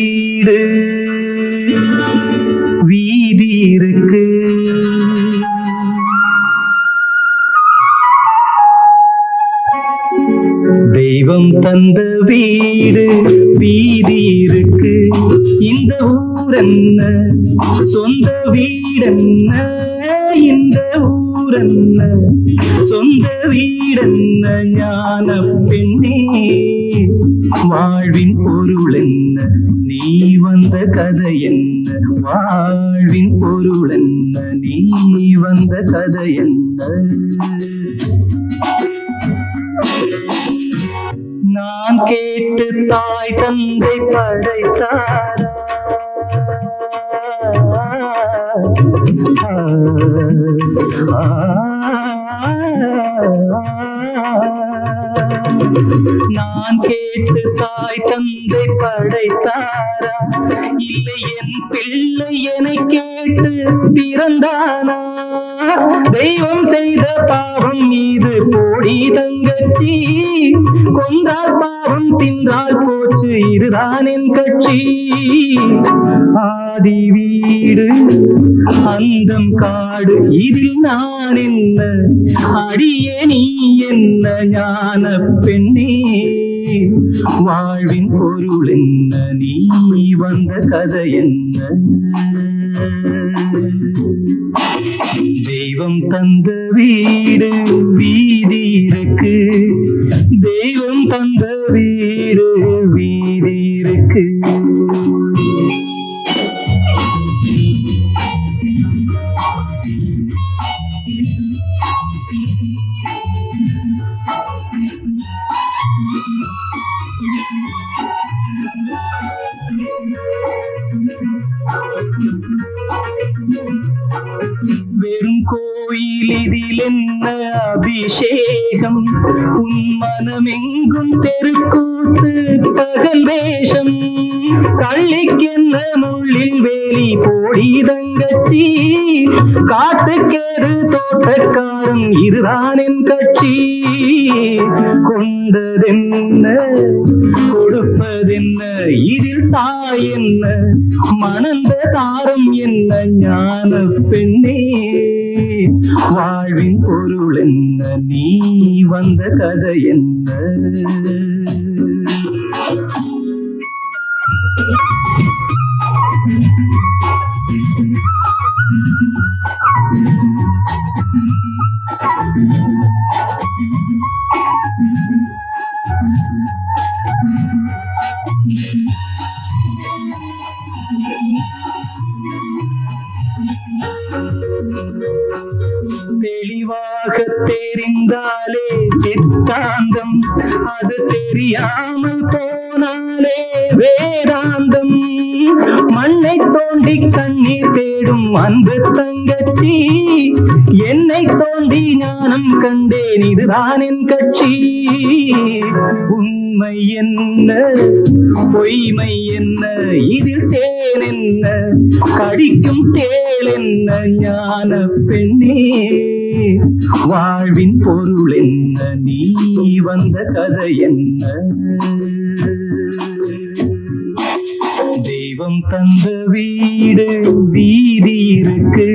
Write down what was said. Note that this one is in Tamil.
வீடு வீதி இருக்கு. தெய்வம் தந்த வீடு வீதி இருக்கு. இந்த ஊரென்ன சொந்த வீடென்ன, இந்த ஊரென்ன சொந்த வீடென்ன, ஞான பெண்ணே வாழ்வின் பொருள் என்ன, நீ வந்த கதை என்ன, வாழ்வின் பொருள் என்ன, நீ வந்த கதை என்ன. நான் கேட்டு தாய் தந்தை படைத்தாரா, நான் கேட்டு தாய் தந்தை படைத்தாரா, இல்லை என் பிள்ளை என்னை கேட்டு பிறந்தானா. தெய்வம் செய்த பாவம் மீது போடி தங்கச்சி, கொன்றால் பாவம் தின்றால் போச்சு இதுதான் என் கட்சி. ஆதி வீடு அந்தம் காடு இதில் நான் என்ன, அடியே நீ என்ன ஞான பெண்ணே வாழ்வின் பொருள் என்ன, நீ வந்த கதை என்ன. தெய்வம் தந்த வீடு வீதி இருக்கு, தெய்வம் தந்த வீடு வீதி இருக்கு. வெறும் கோயில் இதில் என்ன அபிஷேகம், உன் மனமெங்கும் தெருக்கூத்து பகல் வேஷம். கள்ளிக்கென்ன முள்ளில் வேலி போடி தங்கச்சி, காட்டுக்கேறு தோட்டக்காரன் இதுதான் என் கட்சி. கொண்டதென்ன கொடுப்பதென்ன, இதில் தாய் என்ன, மணந்த தாரம் என்ன ஞான பெண்ணே வாழ்வின் பொருள் என்ன, நீ வந்த கதை என்ன. தெளிவாக தெரிந்தாலே சித்தாந்தம், அது தெரியாமல் போனாலே வேதாந்தம். மண்ணை தோண்டி கண்ணீர் தேடும் அன்பு தங்கச்சி, என்னை தோண்டி ஞானம் கண்டேன் இதுதான் என் கட்சி. உண்மை என்ன பொய்மை என்ன, இதில் தேன் என்ன கடிக்கும் தேள் என்ன ஞான பெண்ணே வாழ்வின் பொருள் என்ன, நீ வந்த கதை என்ன. தெய்வம் தந்த வீடு வீதி இருக்கு,